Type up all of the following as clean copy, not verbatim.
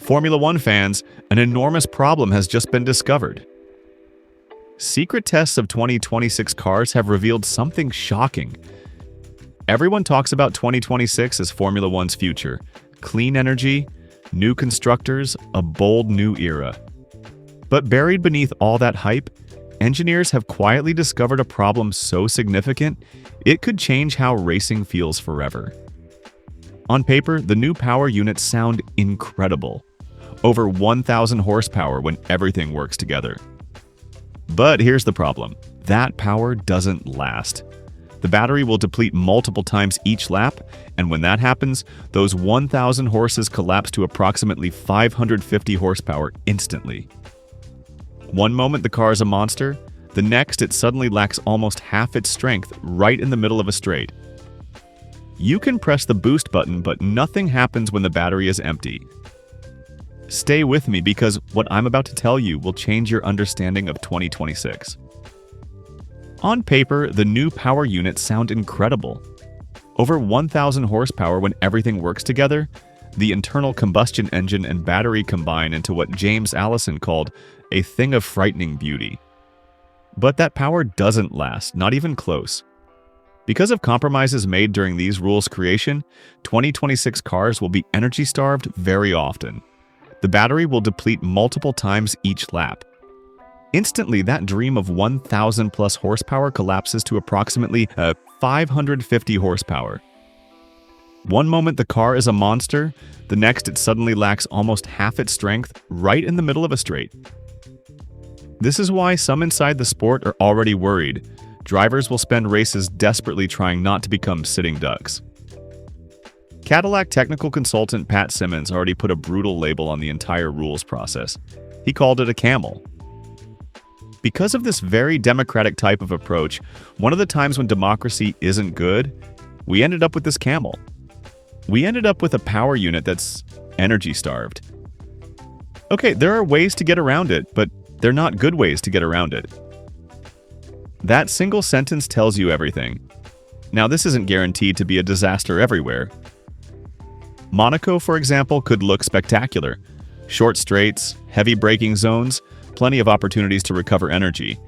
Formula One fans, an enormous problem has just been discovered. Secret tests of 2026 cars have revealed something shocking. Everyone talks about 2026 as Formula One's future. Clean energy, new constructors, a bold new era. But buried beneath all that hype, engineers have quietly discovered a problem so significant, it could change how racing feels forever. On paper, the new power units sound incredible. Over 1,000 horsepower when everything works together. But here's the problem. That power doesn't last. The battery will deplete multiple times each lap, and when that happens, those 1,000 horses collapse to approximately 550 horsepower instantly. One moment the car is a monster, the next it suddenly lacks almost half its strength right in the middle of a straight. You can press the boost button, but nothing happens when the battery is empty. Stay with me because what I'm about to tell you will change your understanding of 2026. On paper, the new power units sound incredible. Over 1,000 horsepower when everything works together, the internal combustion engine and battery combine into what James Allison called a thing of frightening beauty. But that power doesn't last, not even close. Because of compromises made during these rules' creation, 2026 cars will be energy-starved very often. The battery will deplete multiple times each lap. Instantly, that dream of 1,000 plus horsepower collapses to approximately 550 horsepower. One moment the car is a monster, the next it suddenly lacks almost half its strength right in the middle of a straight. This is why some inside the sport are already worried. Drivers will spend races desperately trying not to become sitting ducks. Cadillac technical consultant Pat Simmons already put a brutal label on the entire rules process. He called it a camel. Because of this very democratic type of approach, one of the times when democracy isn't good, we ended up with this camel. We ended up with a power unit that's energy-starved. Okay, there are ways to get around it, but they're not good ways to get around it. That single sentence tells you everything. Now, this isn't guaranteed to be a disaster everywhere. Monaco, for example, could look spectacular. Short straights, heavy braking zones, plenty of opportunities to recover energy.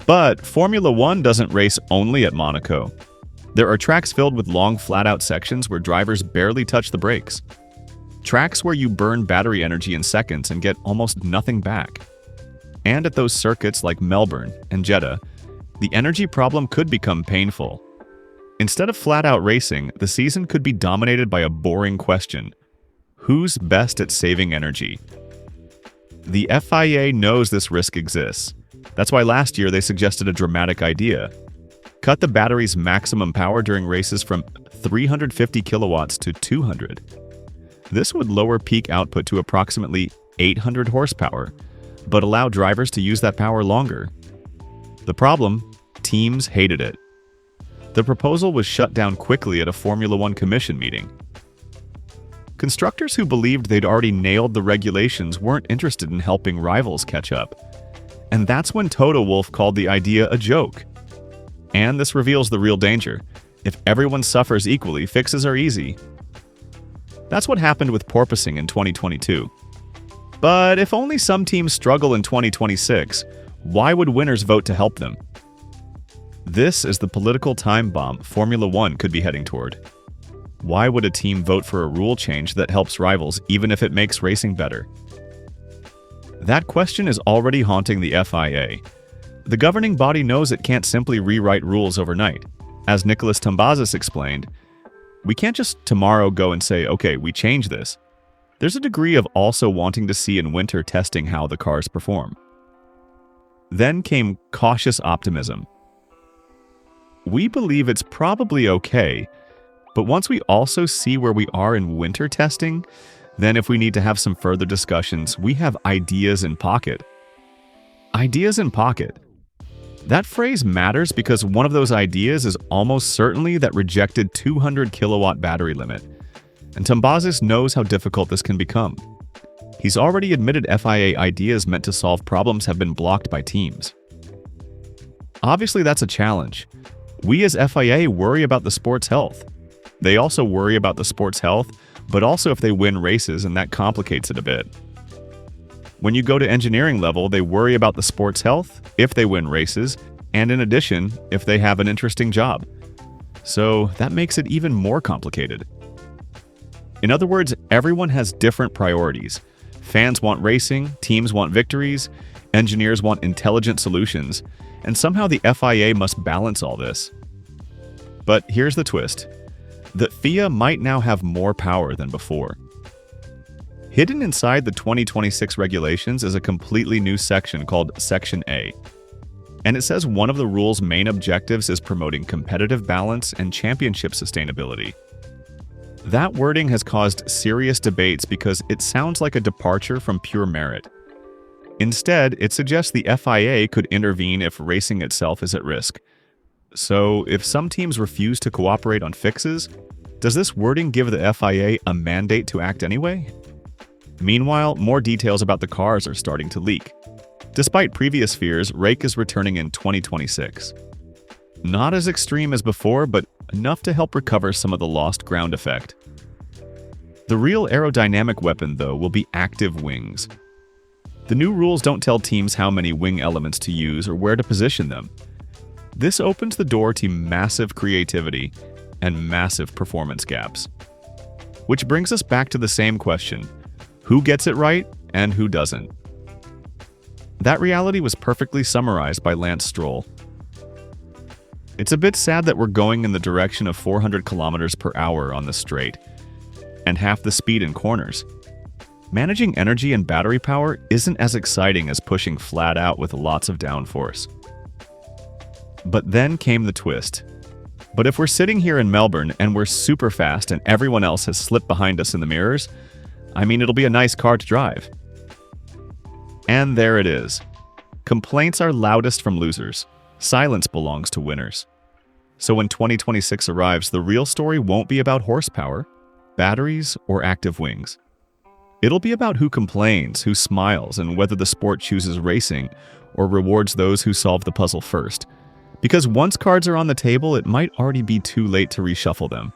But Formula One doesn't race only at Monaco. There are tracks filled with long flat-out sections where drivers barely touch the brakes. Tracks where you burn battery energy in seconds and get almost nothing back. And at those circuits like Melbourne and Jeddah, the energy problem could become painful. Instead of flat-out racing, the season could be dominated by a boring question. Who's best at saving energy? The FIA knows this risk exists. That's why last year they suggested a dramatic idea. Cut the battery's maximum power during races from 350 kilowatts to 200. This would lower peak output to approximately 800 horsepower, but allow drivers to use that power longer. The problem? Teams hated it. The proposal was shut down quickly at a Formula One commission meeting. Constructors who believed they'd already nailed the regulations weren't interested in helping rivals catch up. And that's when Toto Wolff called the idea a joke. And this reveals the real danger. If everyone suffers equally, fixes are easy. That's what happened with porpoising in 2022. But if only some teams struggle in 2026, why would winners vote to help them? This is the political time bomb Formula One could be heading toward. Why would a team vote for a rule change that helps rivals even if it makes racing better? That question is already haunting the FIA. The governing body knows it can't simply rewrite rules overnight. As Nicholas Tombazis explained, we can't just tomorrow go and say, okay, we change this. There's a degree of also wanting to see in winter testing how the cars perform. Then came cautious optimism. We believe it's probably okay, but once we also see where we are in winter testing, then if we need to have some further discussions, we have ideas in pocket. Ideas in pocket. That phrase matters because one of those ideas is almost certainly that rejected 200 kilowatt battery limit. And Tombazis knows how difficult this can become. He's already admitted FIA ideas meant to solve problems have been blocked by teams. Obviously, that's a challenge. We as FIA worry about the sport's health. They also worry about the sport's health but also if they win races, and that complicates it a bit. When you go to engineering level, they worry about the sport's health, if they win races, and in addition, if they have an interesting job. So that makes it even more complicated. In other words, everyone has different priorities. Fans want racing, teams want victories, engineers want intelligent solutions, and somehow the FIA must balance all this. But here's the twist. The FIA might now have more power than before. Hidden inside the 2026 regulations is a completely new section called Section A. And it says one of the rule's main objectives is promoting competitive balance and championship sustainability. That wording has caused serious debates because it sounds like a departure from pure merit. Instead, it suggests the FIA could intervene if racing itself is at risk. So, if some teams refuse to cooperate on fixes, does this wording give the FIA a mandate to act anyway? Meanwhile, more details about the cars are starting to leak. Despite previous fears, RAKE is returning in 2026. Not as extreme as before, but enough to help recover some of the lost ground effect. The real aerodynamic weapon, though, will be active wings. The new rules don't tell teams how many wing elements to use or where to position them. This opens the door to massive creativity and massive performance gaps. Which brings us back to the same question: who gets it right and who doesn't? That reality was perfectly summarized by Lance Stroll. It's a bit sad that we're going in the direction of 400 kilometers per hour on the straight, and half the speed in corners. Managing energy and battery power isn't as exciting as pushing flat out with lots of downforce. But then came the twist. But if we're sitting here in Melbourne and we're super fast and everyone else has slipped behind us in the mirrors, I mean, it'll be a nice car to drive. And there it is. Complaints are loudest from losers. Silence belongs to winners. So when 2026 arrives, the real story won't be about horsepower, batteries, or active wings. It'll be about who complains, who smiles, and whether the sport chooses racing or rewards those who solve the puzzle first. Because once cards are on the table, it might already be too late to reshuffle them.